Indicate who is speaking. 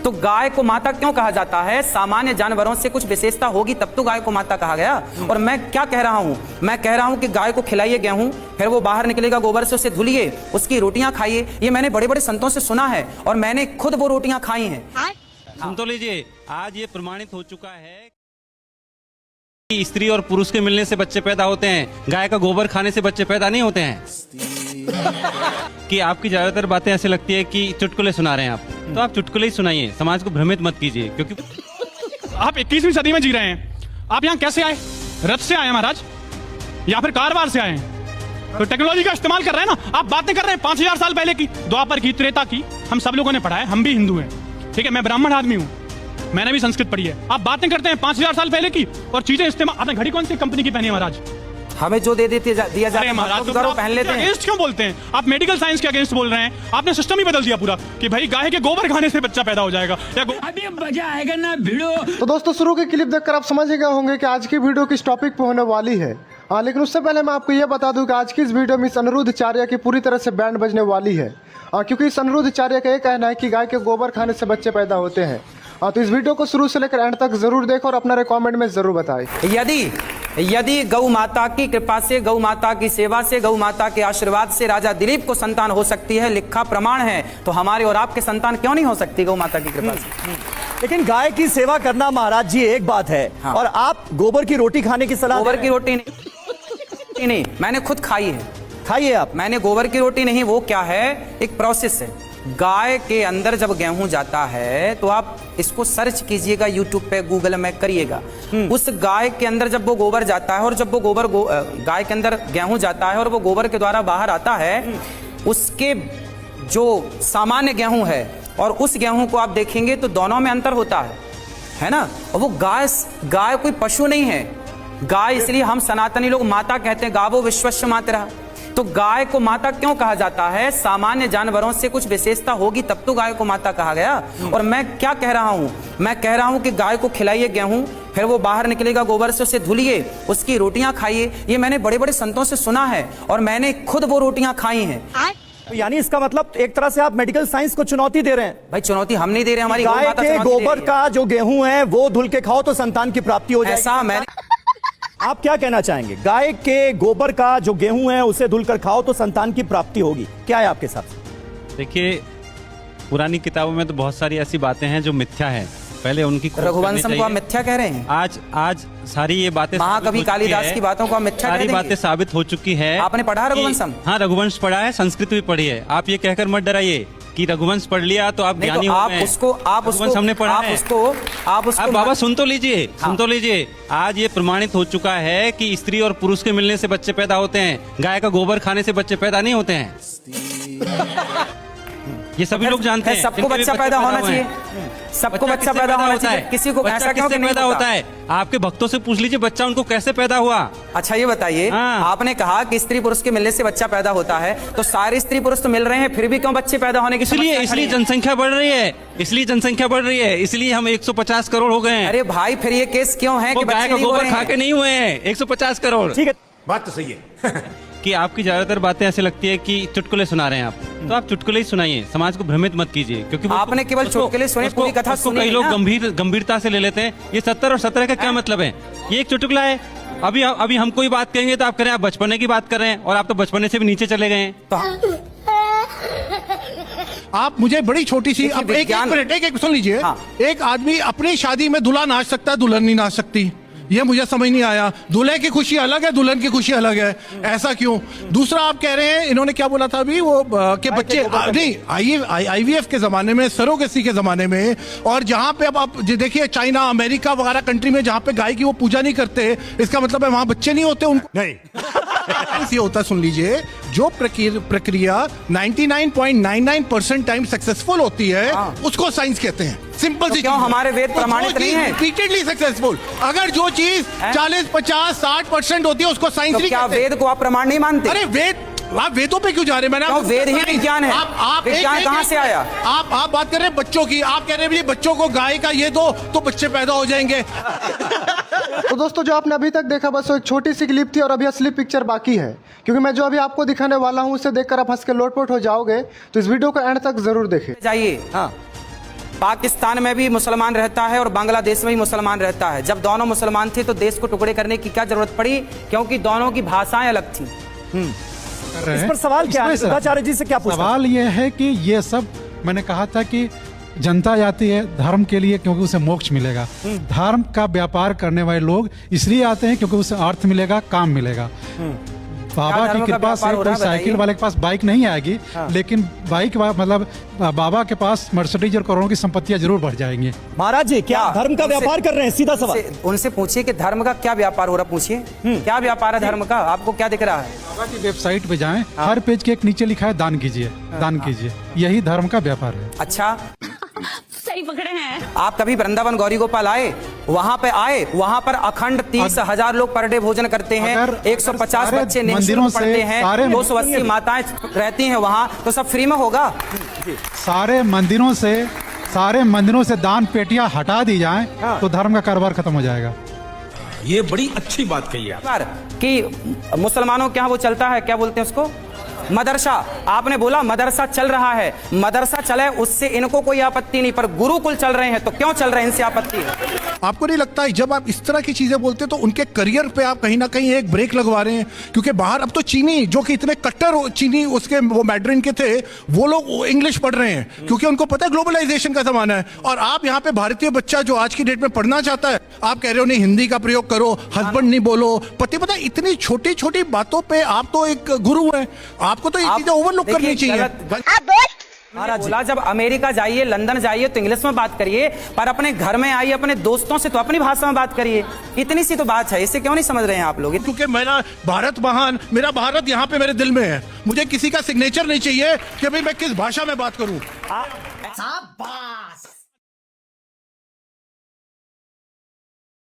Speaker 1: तो गाय को माता क्यों कहा जाता है? सामान्य जानवरों से कुछ विशेषता होगी तब तो गाय को माता कहा गया। और मैं क्या कह रहा हूं? मैं कह रहा हूं कि गाय को खिलाइए गेहूं, फिर वो बाहर निकलेगा, गोबर से उसे धुलिए, उसकी रोटियां खाइए। ये मैंने बड़े बड़े संतों से सुना है और मैंने खुद वो रोटियां खाई हैं।
Speaker 2: सुन तो लीजिए, आज ये प्रमाणित हो चुका है कि स्त्री और पुरुष के मिलने से बच्चे पैदा होते हैं, गाय का गोबर खाने से बच्चे पैदा नहीं होते हैं। कि आपकी ज्यादातर बातें ऐसे लगती है कि चुटकुले सुना रहे हैं आप, तो आप चुटकुले ही सुनाइए, समाज को भ्रमित मत कीजिए। क्योंकि
Speaker 3: आप 21वीं सदी में जी रहे हैं। आप यहाँ कैसे आए? रथ से आए महाराज, या फिर कारवार से आए हैं? तो टेक्नोलॉजी का इस्तेमाल कर रहे हैं ना। आप बातें कर रहे हैं 5000 साल पहले की, द्वापर की, त्रेता की। हम सब लोगों ने पढ़ा है, हम भी हिंदू हैं, ठीक है। मैं ब्राह्मण आदमी हूँ, मैंने भी संस्कृत पढ़ी है। आप बातें करते हैं 5000 साल पहले की और चीजें इस्तेमाल। आपने घड़ी कौन सी कंपनी की पहनी है महाराज?
Speaker 1: हमें जो दे देते दिया जाता है महाराज, तो पहन लेते हैं।
Speaker 3: अगेंस्ट क्यों बोलते हैं? आप मेडिकल साइंस के अगेंस्ट बोल रहे हैं। आपने सिस्टम ही बदल दिया पूरा कि भाई गाय के गोबर खाने से बच्चा पैदा हो जाएगा।
Speaker 4: अभी मजा आएगा ना भिड़ो।
Speaker 5: तो दोस्तों, शुरू की क्लिप देखकर आप समझ गए होंगे कि आज की वीडियो किस टॉपिक पे होने वाली है। लेकिन उससे पहले मैं आपको ये बता दूं कि आज की इस वीडियो में इस अनिरुद्ध चार्य की पूरी तरह से बैंड बजने वाली है, क्योंकि इस अनिरुद्ध चार्य का ये कहना है कि गाय के गोबर खाने से बच्चे पैदा होते हैं। तो इस वीडियो को शुरू से लेकर एंड तक जरूर देखो और अपना कमेंट में जरूर बताएं।
Speaker 1: यदि गौ माता की कृपा से, गौ माता की सेवा से, गौ माता के आशीर्वाद से राजा दिलीप को संतान हो सकती है, लिखा प्रमाण है, तो हमारे और आपके संतान क्यों नहीं हो सकती गौ माता की कृपा से?
Speaker 6: लेकिन गाय की सेवा करना महाराज जी एक बात है,
Speaker 1: हाँ।
Speaker 6: और आप गोबर की रोटी खाने की सलाह?
Speaker 1: गोबर की रोटी नहीं, मैंने खुद खाई है।
Speaker 6: खाइए आप।
Speaker 1: मैंने गोबर की रोटी नहीं, वो क्या है, एक प्रोसेस है। गाय के अंदर जब गेहूं जाता है तो आप इसको सर्च कीजिएगा, यूट्यूब पे, गूगल में करिएगा। उस गाय के अंदर जब वो गोबर जाता है और जब वो गोबर गाय के अंदर गेहूं जाता है और वो गोबर के द्वारा बाहर आता है, उसके जो सामान्य गेहूं है और उस गेहूं को आप देखेंगे तो दोनों में अंतर होता है ना। और वो गाय कोई पशु नहीं है। गाय, इसलिए हम सनातनी लोग माता कहते हैं, गावो विश्वस्य मातरः। तो गाय को माता क्यों कहा जाता है? सामान्य जानवरों से कुछ विशेषता होगी तब तो गाय को माता कहा गया। और मैं क्या कह रहा हूं? मैं कह रहा हूं कि गाय को खिलाइए गेहूं, फिर वो बाहर निकलेगा, गोबर से उसे धुलिए, उसकी रोटियां खाइए। ये मैंने बड़े बड़े संतों से सुना है और मैंने खुद वो रोटियां खाई हैं।
Speaker 6: तो यानी इसका मतलब एक तरह से आप मेडिकल साइंस को चुनौती दे रहे हैं।
Speaker 1: भाई चुनौती हम नहीं दे रहे, हमारी
Speaker 6: गाय के गोबर का जो गेहूं है वो धुल के खाओ तो संतान की प्राप्ति हो जाएगी।
Speaker 1: ऐसा मैंने
Speaker 6: आप क्या कहना चाहेंगे? गाय के गोबर का जो गेहूं है उसे धुलकर खाओ तो संतान की प्राप्ति होगी, क्या है आपके साथ?
Speaker 2: देखिए, पुरानी किताबों में तो बहुत सारी ऐसी बातें हैं जो मिथ्या है, पहले उनकी खोज करनी
Speaker 1: रघुवंशम को आप मिथ्या कह रहे हैं?
Speaker 2: आज सारी ये बातें,
Speaker 1: महाकवि कालिदास की बातों को आप मिथ्या कह
Speaker 2: सारी
Speaker 1: देंगे?
Speaker 2: बातें साबित हो चुकी है।
Speaker 1: आपने पढ़ा रघुवंशम?
Speaker 2: हाँ, रघुवंश पढ़ा है, संस्कृत भी पढ़ी है। आप ये कहकर मत डराइए कि रघुवंश पढ़ लिया तो आप ज्ञानी हो गए।
Speaker 1: आप उसको
Speaker 2: हमने पढ़ा है।
Speaker 1: आप
Speaker 2: बाबा सुन तो लीजिए, सुन तो लीजिए। आज ये प्रमाणित हो चुका है कि स्त्री और पुरुष के मिलने से बच्चे पैदा होते हैं, गाय का गोबर खाने से बच्चे पैदा नहीं होते हैं। ये सभी लोग जानते हैं।
Speaker 1: सबको बच्चा पैदा होना चाहिए, सबको बच्चा पैदा होना चाहिए। किसी को ऐसा क्यों नहीं
Speaker 2: पैदा होता है? आपके भक्तों से पूछ लीजिए बच्चा उनको कैसे पैदा हुआ।
Speaker 1: अच्छा ये बताइए, आपने कहा कि स्त्री पुरुष के मिलने से बच्चा पैदा होता है, तो सारे स्त्री पुरुष तो मिल रहे हैं, फिर भी क्यों बच्चे पैदा होने की?
Speaker 2: इसलिए जनसंख्या बढ़ रही है, इसलिए जनसंख्या बढ़ रही है, इसलिए हम 150 करोड़ हो गए हैं।
Speaker 1: अरे भाई, फिर ये केस क्यों है कि
Speaker 2: गाय का गोबर खा के नहीं हुए हैं 150 करोड़?
Speaker 6: ठीक है,
Speaker 7: बात तो सही है।
Speaker 2: कि आपकी ज्यादातर बातें ऐसे लगती है कि चुटकुले सुना रहे हैं आप, तो आप चुटकुले ही सुनाइए, समाज को भ्रमित मत कीजिए। क्योंकि
Speaker 1: आपने केवल चुटकुले सुने, पूरी कथा सुनी
Speaker 2: कई लोग गंभीरता से ले लेते हैं। ये 70 और 17 का क्या मतलब है? ये एक चुटकुला है। अभी हम कोई बात कहेंगे तो आप करें आप बचपने की बात कर रहे हैं, और आप तो बचपने से भी नीचे चले गए हैं।
Speaker 7: आप मुझे बड़ी छोटी सी अब एक मिनट सुन लीजिए। एक आदमी अपनी शादी में दूल्हा नाच सकता है, दुल्हन नहीं नाच सकती? ये मुझे समझ नहीं आया। दूल्हे की खुशी अलग है, दुल्हन की खुशी अलग है, ऐसा क्यों? दूसरा, आप कह रहे हैं, इन्होंने क्या बोला था अभी, वो के बच्चे नहीं, IVF के जमाने में, सरोगेसी के जमाने में, और जहां पे अब आप देखिए चाइना, अमेरिका वगैरह कंट्री में जहां पे गाय की वो पूजा नहीं करते, इसका मतलब है वहां बच्चे नहीं होते उनको? नहीं। ये होता, सुन लीजिए, जो प्रक्रिया 99.99% टाइम सक्सेसफुल होती है उसको साइंस कहते हैं। सिंपल सी।
Speaker 1: क्यों हमारे वेद प्रमाणित नहीं है?
Speaker 7: Repeatedly successful. अगर जो चीज 40, 50, 60% होती है उसको साइंस नहीं कहते।
Speaker 1: वेद को आप प्रमाण नहीं मानते?
Speaker 7: अरे आप वेदों पे क्यों जा रहे हैं? मैंने
Speaker 1: वेद ही विज्ञान है। आप विज्ञान कहाँ से आया?
Speaker 7: आप बात कर रहे हैं बच्चों की, आप कह रहे हैं बच्चों को गाय का ये दो तो बच्चे पैदा हो जाएंगे।
Speaker 5: तो दोस्तों, जो आपने अभी तक देखा बस वो एक छोटी सी क्लिप थी और अभी असली पिक्चर बाकी है, क्योंकि मैं जो अभी आपको दिखाने वाला हूं उसे देखकर आप हंस के लोटपोट हो जाओगे। तो इस वीडियो को एंड तक जरूर देखें।
Speaker 1: जाइए।
Speaker 5: हाँ,
Speaker 1: पाकिस्तान में भी मुसलमान रहता है और बांग्लादेश में भी मुसलमान रहता है। जब दोनों मुसलमान थे तो देश को टुकड़े करने की क्या जरूरत पड़ी, क्योंकि दोनों की भाषाएं अलग थी।
Speaker 6: इस पर सवाल क्या है? सुधाचार्य जी से क्या पूछना?
Speaker 8: सवाल ये है कि ये सब मैंने कहा था कि जनता जाती है धर्म के लिए क्योंकि उसे मोक्ष मिलेगा। धर्म का व्यापार करने वाले लोग इसलिए आते हैं क्योंकि उसे अर्थ मिलेगा, काम मिलेगा। बाबा की कृपा से कोई साइकिल वाले के पास बाइक नहीं आएगी, लेकिन बाइक मतलब बाबा के पास मर्सिडीज और करोड़ों की संपत्तियां जरूर बढ़ जाएंगी।
Speaker 6: महाराज जी क्या धर्म का व्यापार कर रहे हैं? सीधा सवाल
Speaker 1: उनसे पूछिए कि धर्म का क्या व्यापार हो रहा, पूछिए क्या व्यापार है धर्म का, आपको क्या दिख रहा है?
Speaker 8: बाबा की वेबसाइट पे जाएं, हर पेज के एक नीचे लिखा है दान कीजिए, दान कीजिए। यही धर्म का व्यापार है।
Speaker 1: अच्छा,
Speaker 9: सही पकड़े हैं
Speaker 1: आप कभी वृंदावन गौरी गोपाल आए? वहां पर अखंड 30,000 लोग पर डे भोजन करते हैं, 150 बच्चे
Speaker 8: मंदिरों से
Speaker 1: पढ़ते हैं, 280 माताएं रहती हैं वहां, तो सब फ्री में होगा?
Speaker 8: सारे मंदिरों से दान पेटियां हटा दी जाएं तो धर्म का कारोबार खत्म हो जाएगा।
Speaker 10: ये बड़ी अच्छी बात कही है
Speaker 1: कि मुसलमानों के यहाँ वो चलता है, क्या बोलते हैं उसको, मदरसा। आपने बोला मदरसा चल रहा है, मदरसा चले उससे इनको कोई आपत्ति नहीं, पर गुरुकुल चल रहे हैं तो क्यों चल रहे हैं, इनसे आपत्ति है।
Speaker 7: आपको नहीं लगता है जब आप इस तरह की चीजें बोलते हैं तो उनके करियर पे आप कहीं ना कहीं एक ब्रेक लगवा रहे हैं? क्योंकि बाहर अब तो चीनी जो कि इतने कट्टर चीनी उसके वो मैड्रिन के थे, वो लोग इंग्लिश पढ़ रहे हैं क्योंकि उनको पता है ग्लोबलाइजेशन का जमाना है। और आप यहाँ पे भारतीय बच्चा जो आज की डेट में पढ़ना चाहता है, आप कह रहे हो नहीं हिंदी का प्रयोग करो, हस्बैंड नहीं बोलो, पता इतनी छोटी छोटी बातों पे आप तो एक गुरु हैं, आपको तो ये चीजें ओवरलुक करनी चाहिए।
Speaker 1: बोला जब अमेरिका जाइए, लंदन जाइए तो इंग्लिश में बात करिए, पर अपने घर में आइए अपने दोस्तों से तो अपनी भाषा में बात करिए। इतनी सी तो बात है, इसे क्यों नहीं समझ रहे हैं आप लोग?
Speaker 7: क्योंकि मेरा भारत महान, मेरा भारत यहाँ पे मेरे दिल में है, मुझे किसी का सिग्नेचर नहीं चाहिए कि भाई मैं किस भाषा में बात करूं।